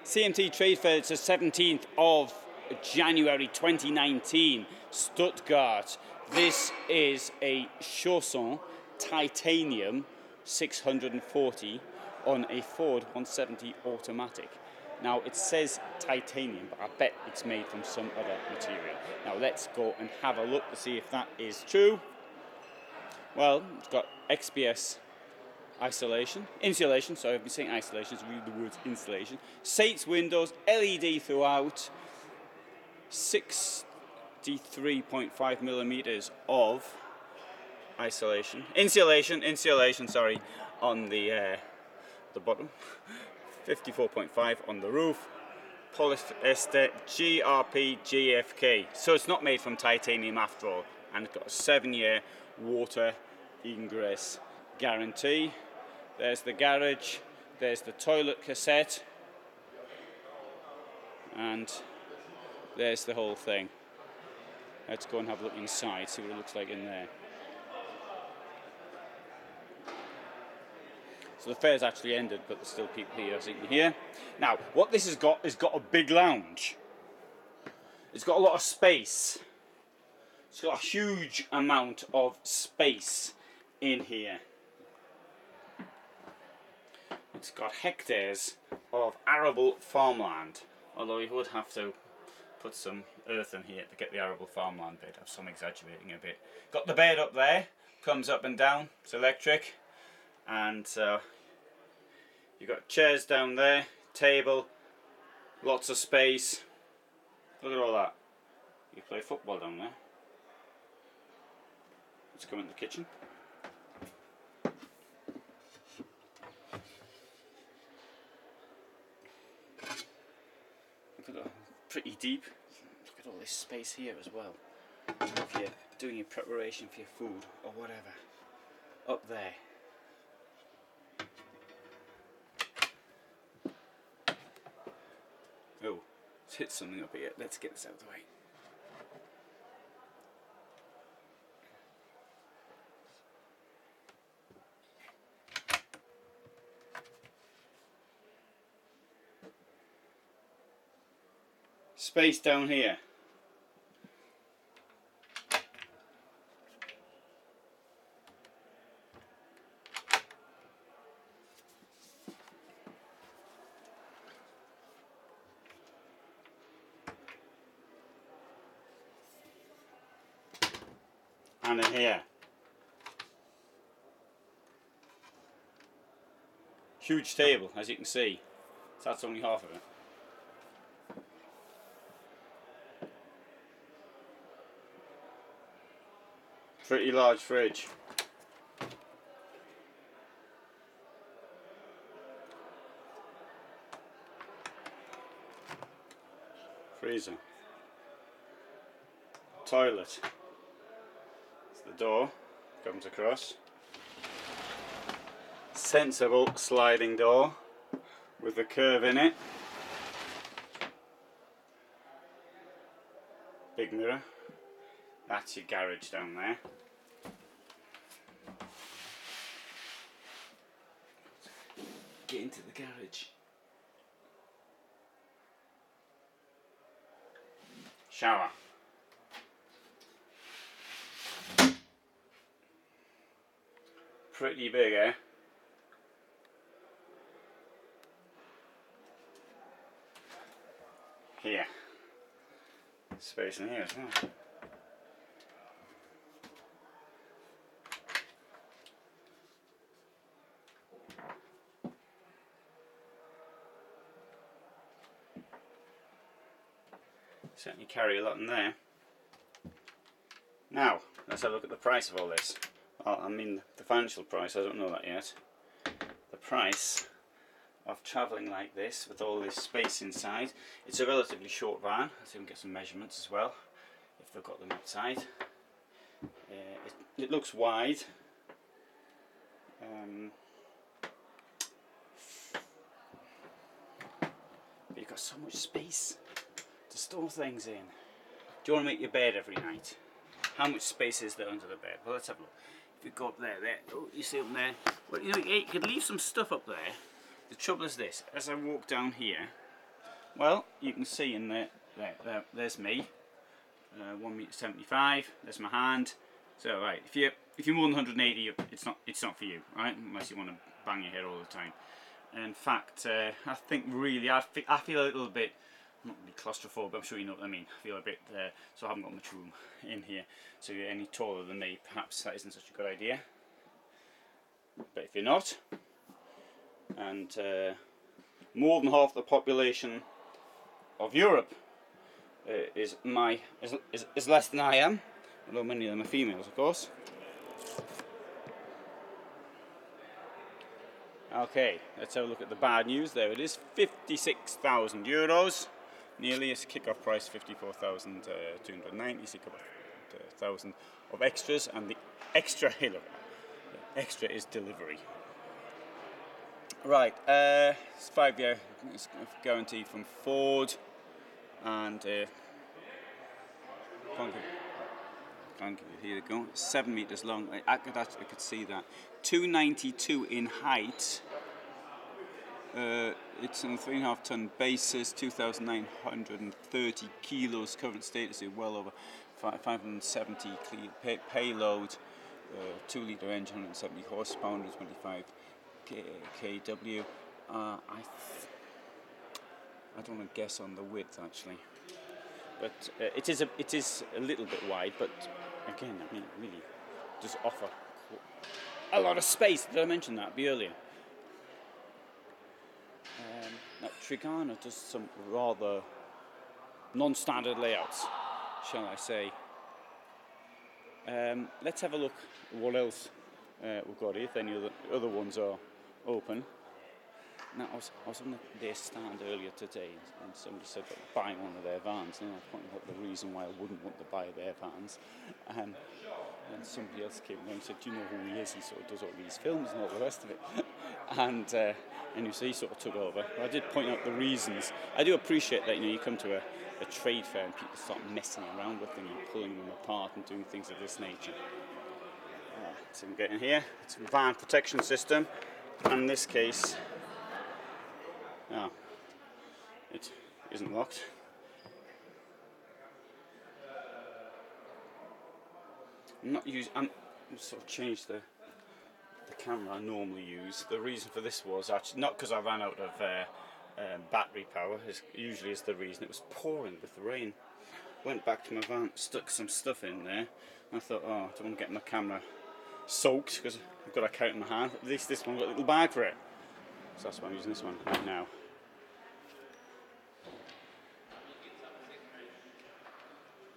CMT Trade Fair, it's the 17th of January 2019, Stuttgart. This is a Chausson Titanium 640 on a Ford 170 automatic. Now it says titanium, but I bet it's made from some other material. Now let's go and have a look to see if that is true. Well, it's got XPS insulation, sorry, I've been saying isolation, so read the word insulation. Seats, windows, LED throughout, 63.5 millimeters of insulation, sorry, on the bottom, 54.5 on the roof, polyester GRP GFK. So it's not made from titanium after all, and it's got a 7-year water ingress guarantee. There's the garage, there's the toilet cassette, and there's the whole thing. Let's go and have a look inside, see what it looks like in there. So the fair's actually ended, but there's still people here, as you can hear. Now, what this has got a big lounge. It's got a lot of space. It's got a huge amount of space in here. It's got hectares of arable farmland, although you would have to put some earth in here to get the arable farmland bit. I'm exaggerating a bit. Got the bed up there, comes up and down, it's electric, and you've got chairs down there, table, lots of space. Look at all that. You play football down there. Let's come in the kitchen. Look at that, pretty deep. Look at all this space here as well. If you're doing your preparation for your food or whatever. Up there. Oh, it's hit something up here. Let's get this out of the way. Space down here. And in here. Huge table, as you can see. So that's only half of it. Pretty large fridge. Freezer. Toilet. The door comes across. Sensible sliding door with a curve in it. Big mirror. That's your garage down there. Get into the garage. Shower. Pretty big, eh? Here. Space in here as well. Certainly carry a lot in there. Now, let's have a look at the price of all this. Well, I mean the financial price, I don't know that yet. The price of travelling like this with all this space inside. It's a relatively short van. Let's see if we can get some measurements as well, if they've got them outside. It looks wide. But you've got so much space to store things in. Do you want to make your bed every night? How much space is there under the bed? Well, let's have a look. If we go up there, oh, you see up there? Well, you know, you could leave some stuff up there. The trouble is this: as I walk down here, Well, you can see in there's me, 1.75 m. There's my hand. So right, if you're more than 180, it's not for you, right? Unless you want to bang your head all the time. In fact, I think really I feel a little bit, not really claustrophobic, I'm sure you know what I mean. I feel a bit, so I haven't got much room in here. So if you're any taller than me, perhaps that isn't such a good idea. But if you're not, and more than half the population of Europe is less than I am, although many of them are females, of course. Okay, let's have a look at the bad news. There it is, 56,000 euros. Nearly a kick-off price, 54,290. So you got 1,000 of extras, and the extra is delivery. Right, it's 5-year guarantee from Ford, and here we go. 7 meters long. I could see that. 292 in height. It's on a 3.5 ton basis. 2,930 kilos. Current status is well over 570 payload. 2-litre engine, 170 horsepower, 125 kW. I don't want to guess on the width actually, but it is a little bit wide. But again, I mean, it really does offer a lot of space. Did I mention that earlier? Now, Trigano does some rather non-standard layouts, shall I say. Let's have a look at what else we've got here, if any other ones are open. Now, I was on their stand earlier today, and somebody said that buying one of their vans, and I pointed out the reason why I wouldn't want to buy their vans. And somebody else came along and said, "Do you know who he is? He sort of does all these films and all the rest of it." And you see, he sort of took over. I did point out the reasons. I do appreciate that, you come to a trade fair and people start messing around with them and pulling them apart and doing things of this nature. So we get in here. It's a van protection system, and in this case, it isn't locked. I'm sort of changed the camera I normally use. The reason for this was actually not because I ran out of battery power. Usually is the reason. It was pouring with the rain. Went back to my van, stuck some stuff in there. And I thought, I don't want to get my camera soaked because I've got a carry it in my hand. At least this one got a little bag for it. So that's why I'm using this one right now.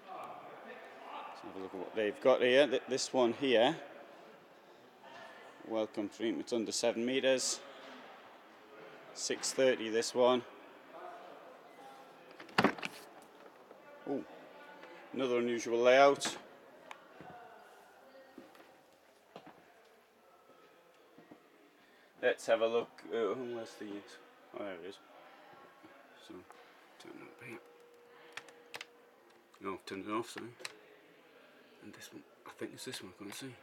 Let's have a look at what they've got here. This one here, Welcome Dream, it's under 7 meters. 630 this one. Oh, another unusual layout. Let's have a look. Where's the? Oh, there it is. So, turn it up here. No, I've turned it off, sorry. And this one, I think it's this one, I can't see.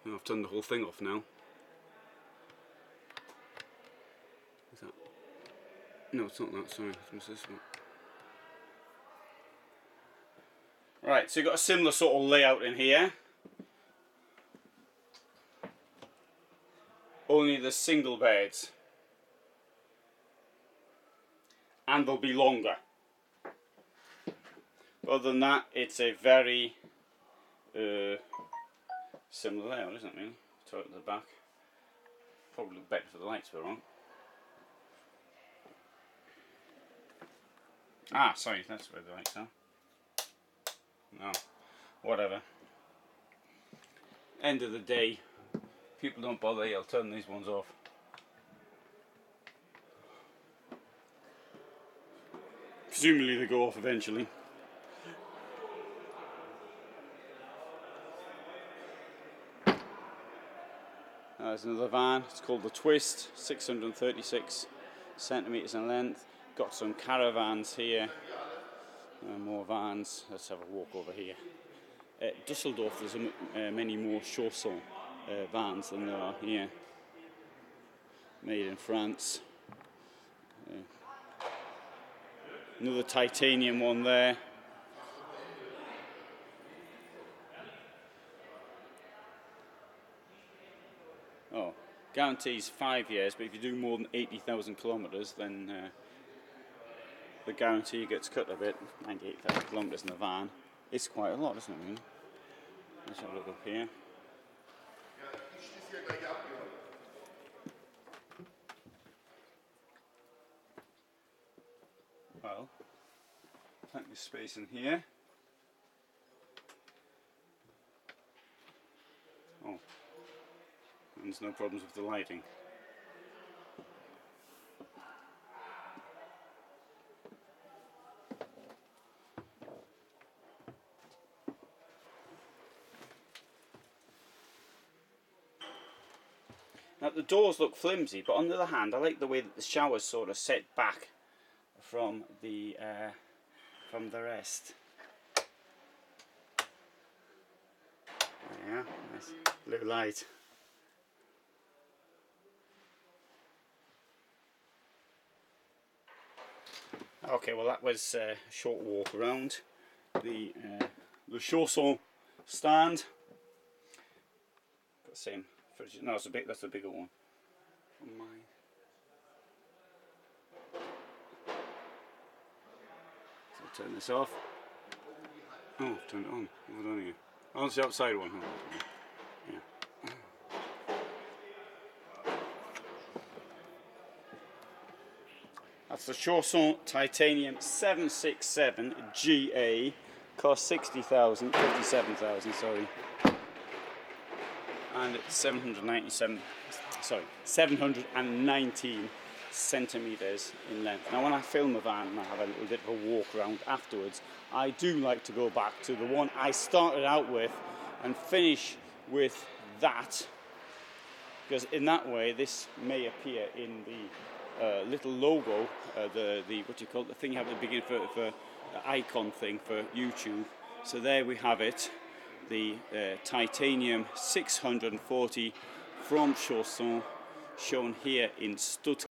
No, I've turned the whole thing off now. Is that? No, it's not that, sorry. It's this one. Right, so you've got a similar sort of layout in here. Only the single beds. And they'll be longer. Other than that, it's a very similar layout, isn't it, really? Toilet at the back. Probably look better for the lights were on. Ah, sorry, that's where the lights are. No, whatever. End of the day, people don't bother, I'll turn these ones off. Presumably they go off eventually. There's another van, it's called the Twist, 636 centimetres in length. Got some caravans here, more vans. Let's have a walk over here. At Dusseldorf there's many more Chausson vans than there are here. Made in France. Another titanium one there. Oh, guarantees 5 years, but if you do more than 80,000 kilometres, then the guarantee gets cut a bit. 98,000 kilometres in the van. It's quite a lot, isn't it, really? Let's have a look up here. Well, plenty of space in here. Oh, and there's no problems with the lighting. Now the doors look flimsy, but on the other hand, I like the way that the shower's sort of set back from the rest. Yeah, nice blue light. Okay, well that was a short walk around the Chausson stand. Got the same fridge. No, it's that's a bigger one. On mine. So turn this off. Oh, turn it on. What have I done here? Oh, it's the outside one. Oh, yeah. That's the Chausson Titanium 767 GA. Cost 60,000, 57,000, sorry. And it's 719 centimetres in length. Now when I film a van and I have a little bit of a walk around afterwards, I do like to go back to the one I started out with and finish with that, because in that way this may appear in the little logo, the what do you call it, the thing you have at the beginning for the icon thing for YouTube. So there we have it, the Titanium 640 from Chausson, shown here in Stuttgart.